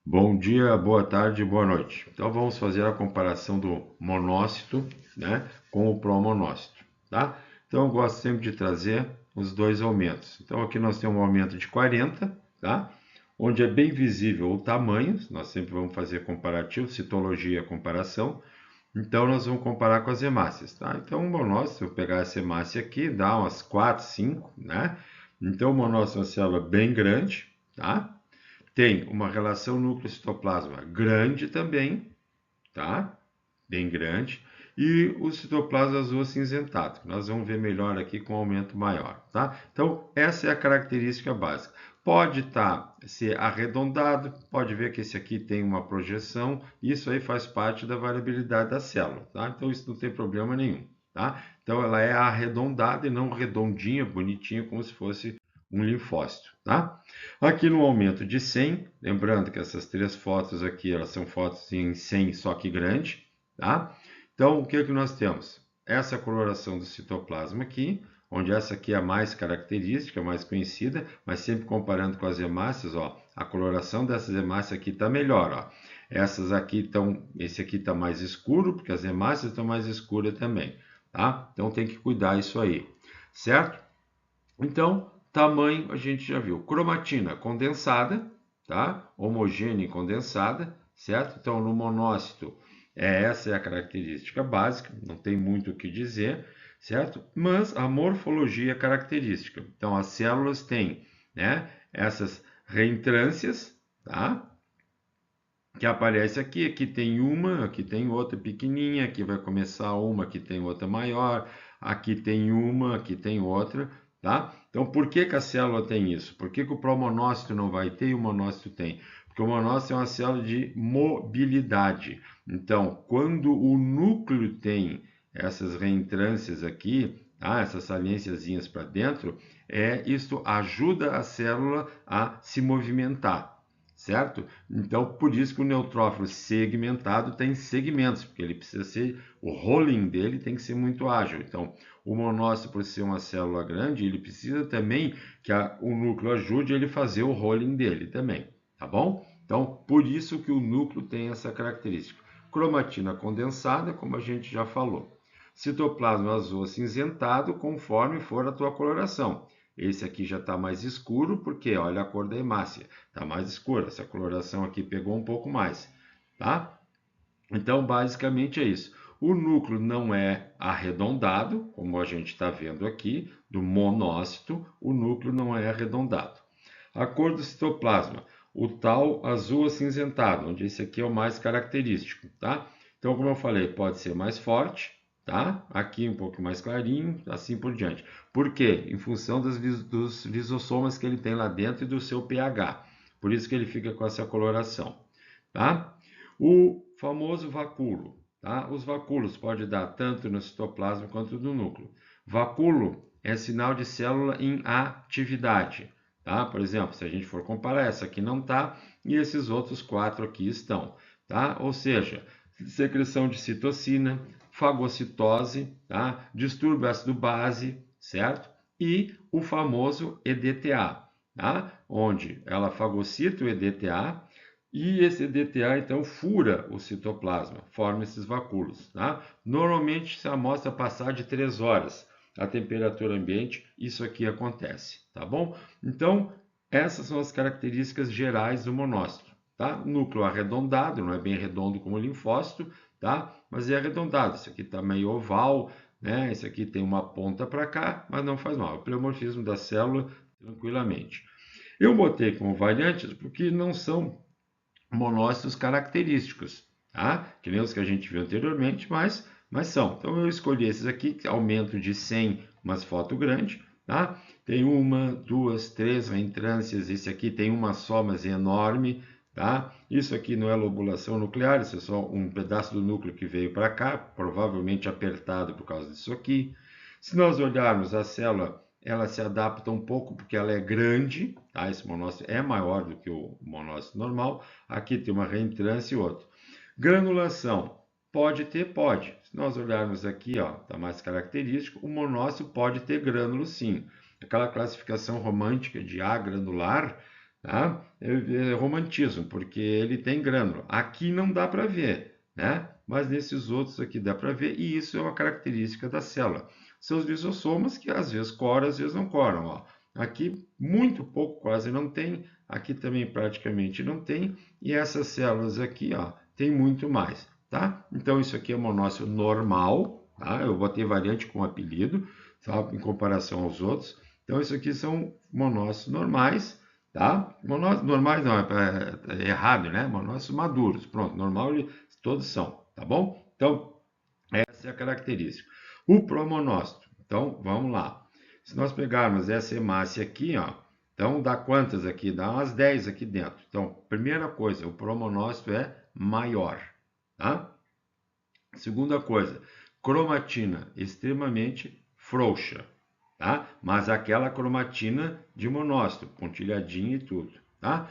Bom dia, boa tarde, boa noite. Então vamos fazer a comparação do monócito, né, com o promonócito, tá? Então eu gosto sempre de trazer os dois aumentos. Então aqui nós temos um aumento de 40, tá? Onde é bem visível o tamanho, nós sempre vamos fazer comparativo, citologia, comparação. Então nós vamos comparar com as hemácias, tá? Então o monócito, se eu pegar essa hemácia aqui, dá umas 4, 5, né? Então o monócito é uma célula bem grande, tá? Tem uma relação núcleo-citoplasma grande também, tá? Bem grande. E o citoplasma azul acinzentado, que nós vamos ver melhor aqui com aumento maior, tá? Então, essa é a característica básica. Pode ser arredondado, pode ver que esse aqui tem uma projeção, isso aí faz parte da variabilidade da célula, tá? Então, isso não tem problema nenhum, tá? Então, ela é arredondada e não redondinha, bonitinha, como se fosse um linfócito, tá? Aqui no aumento de 100, lembrando que essas três fotos aqui, elas são fotos em 100, só que grande, tá? Então, o que que nós temos? Essa coloração do citoplasma aqui, onde essa aqui é a mais característica, mais conhecida, mas sempre comparando com as hemácias, ó, a coloração dessas hemácias aqui está melhor, ó. Essas aqui estão, esse aqui está mais escuro, porque as hemácias estão mais escuras também, tá? Então tem que cuidar isso aí, certo? Então, tamanho a gente já viu. Cromatina condensada, tá? Homogênea e condensada, certo? Então, no monócito, essa é a característica básica, não tem muito o que dizer, certo? Mas a morfologia é característica. Então, as células têm, né, essas reentrâncias, tá? Que aparece aqui, aqui tem uma, aqui tem outra pequenininha, aqui vai começar uma, aqui tem outra maior, aqui tem uma, aqui tem outra, tá? Então, por que que a célula tem isso? Por que que o promonócito não vai ter e o monócito tem? Porque o monócito é uma célula de mobilidade. Então, quando o núcleo tem essas reentrâncias aqui, tá? Essas saliênciazinhas para dentro, isso ajuda a célula a se movimentar, certo? Então, por isso que o neutrófilo segmentado tem segmentos, porque ele precisa ser, o rolling dele tem que ser muito ágil. Então, o monócito, por ser uma célula grande, ele precisa também que o núcleo ajude ele a fazer o rolling dele também, tá bom? Então, por isso que o núcleo tem essa característica. Cromatina condensada, como a gente já falou. Citoplasma azul acinzentado, conforme for a tua coloração. Esse aqui já está mais escuro, porque olha a cor da hemácia, está mais escura. Essa coloração aqui pegou um pouco mais, tá? Então, basicamente é isso. O núcleo não é arredondado, como a gente está vendo aqui, do monócito, o núcleo não é arredondado. A cor do citoplasma, o tal azul acinzentado, onde esse aqui é o mais característico, tá? Então, como eu falei, pode ser mais forte, tá? Aqui um pouco mais clarinho, assim por diante. Por quê? Em função dos lisossomas que ele tem lá dentro e do seu pH. Por isso que ele fica com essa coloração, tá? O famoso vacúolo, tá? Os vacúolos pode dar tanto no citoplasma quanto no núcleo. Vacúolo é sinal de célula em atividade, tá? Por exemplo, se a gente for comparar, essa aqui não está e esses outros quatro aqui estão, tá? Ou seja, secreção de citocina, fagocitose, tá? Distúrbio ácido base, certo? E o famoso EDTA, tá? Onde ela fagocita o EDTA e esse EDTA então fura o citoplasma, forma esses vacúolos, tá? Normalmente, se a amostra passar de 3 horas a temperatura ambiente, isso aqui acontece, tá bom? Então, essas são as características gerais do monócito, tá? Núcleo arredondado, não é bem redondo como o linfócito, tá? Mas é arredondado. Esse aqui está meio oval, né? Esse aqui tem uma ponta para cá, mas não faz mal. É o pleomorfismo da célula tranquilamente. Eu botei como variantes porque não são monócitos característicos, tá? Que nem os que a gente viu anteriormente, mas são. Então eu escolhi esses aqui, aumento de 100, umas foto grande, tá? Tem uma, duas, três reentrâncias, esse aqui tem uma só, mas é enorme, tá? Isso aqui não é lobulação nuclear, isso é só um pedaço do núcleo que veio para cá, provavelmente apertado por causa disso aqui. Se nós olharmos a célula, ela se adapta um pouco porque ela é grande, tá? Esse monócito é maior do que o monócito normal. Aqui tem uma reentrância e outro. Granulação, pode ter, pode. Se nós olharmos aqui, ó, tá mais característico, o monócito pode ter grânulo sim. Aquela classificação romântica de agranular, tá? É romantismo, porque ele tem grânula. Aqui não dá para ver, né? Mas nesses outros aqui dá para ver, e isso é uma característica da célula. São os lisossomas que às vezes coram, às vezes não coram, ó. Aqui muito pouco, quase não tem, aqui também praticamente não tem, e essas células aqui, ó, tem muito mais, tá? Então isso aqui é monócito normal, tá? Eu botei variante com apelido, tá? Em comparação aos outros. Então isso aqui são monócitos normais, tá? Monócitos normais não, é errado, né? Monócitos maduros, pronto, normal todos são, tá bom? Então essa é a característica. O promonócito, então vamos lá. Se nós pegarmos essa hemácia aqui, ó, então dá quantas aqui? Dá umas 10 aqui dentro. Então, primeira coisa, o promonócito é maior, tá? Segunda coisa, cromatina extremamente frouxa, tá? Mas aquela cromatina de monócito, pontilhadinha e tudo, tá?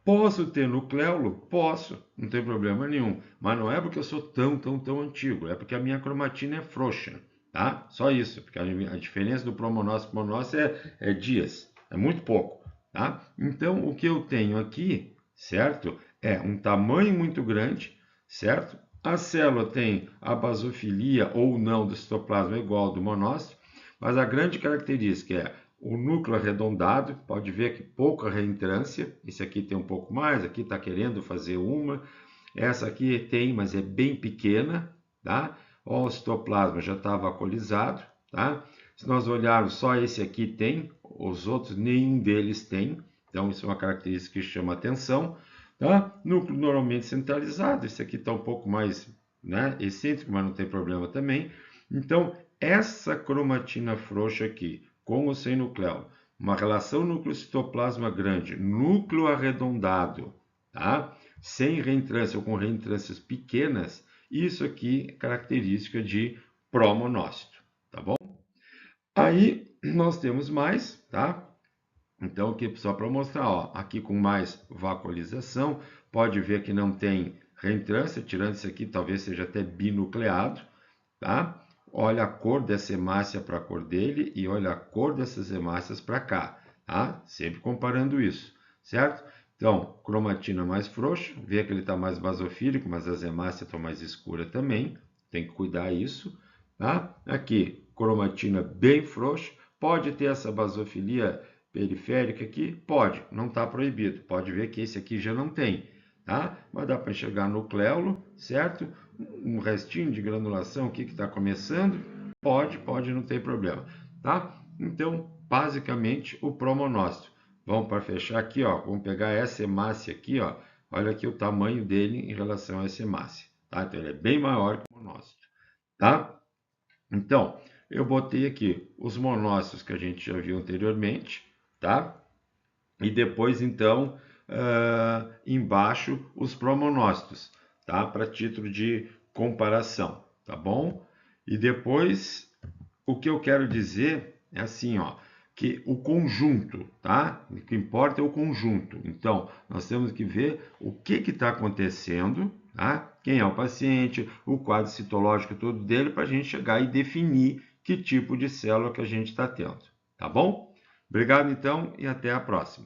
Posso ter nucleolo? Posso, não tem problema nenhum. Mas não é porque eu sou tão antigo, é porque a minha cromatina é frouxa, tá? Só isso, porque a diferença do promonócito para o monócito é dias, é muito pouco, tá? Então, o que eu tenho aqui, certo? É um tamanho muito grande, certo? A célula tem a basofilia ou não do citoplasma igual ao do monócito, mas a grande característica é o núcleo arredondado, pode ver que pouca reentrância, esse aqui tem um pouco mais, aqui está querendo fazer uma, essa aqui tem, mas é bem pequena, tá? Ó, o citoplasma já está vacuolizado, tá? Se nós olharmos, só esse aqui tem, os outros nenhum deles tem, então isso é uma característica que chama atenção, tá? Núcleo normalmente centralizado, esse aqui está um pouco mais, né, excêntrico, mas não tem problema também. Então, essa cromatina frouxa aqui, com ou sem nucleolo, uma relação núcleo-citoplasma grande, núcleo arredondado, tá? Sem reentrância ou com reentrâncias pequenas, isso aqui é característica de promonócito, tá bom? Aí nós temos mais, tá? Então, aqui só para mostrar, ó, aqui com mais vacuolização, pode ver que não tem reentrância, tirando isso aqui, talvez seja até binucleado, tá? Olha a cor dessa hemácia para a cor dele e olha a cor dessas hemácias para cá, tá? Sempre comparando isso, certo? Então, cromatina mais frouxa, vê que ele está mais basofílico, mas as hemácias estão mais escuras também, tem que cuidar isso, tá? Aqui, cromatina bem frouxa, pode ter essa basofilia periférica aqui? Pode, não está proibido, pode ver que esse aqui já não tem, tá? Mas dá para enxergar nucleolo, certo? Um restinho de granulação aqui que está começando, pode, não tem problema, tá? Então, basicamente, o promonócito. Vamos para fechar aqui, ó, vamos pegar essa hemácia aqui, ó, olha aqui o tamanho dele em relação a essa hemácia, tá? Então, ele é bem maior que o monócito, tá? Então, eu botei aqui os monócitos que a gente já viu anteriormente, tá? E depois, então, embaixo os promonócitos, tá? Para título de comparação, tá bom? E depois, o que eu quero dizer é assim, ó, que o conjunto, tá? O que importa é o conjunto. Então, nós temos que ver o que está acontecendo, tá? Quem é o paciente, o quadro citológico todo dele, para a gente chegar e definir que tipo de célula que a gente está tendo, tá bom? Obrigado, então, e até a próxima.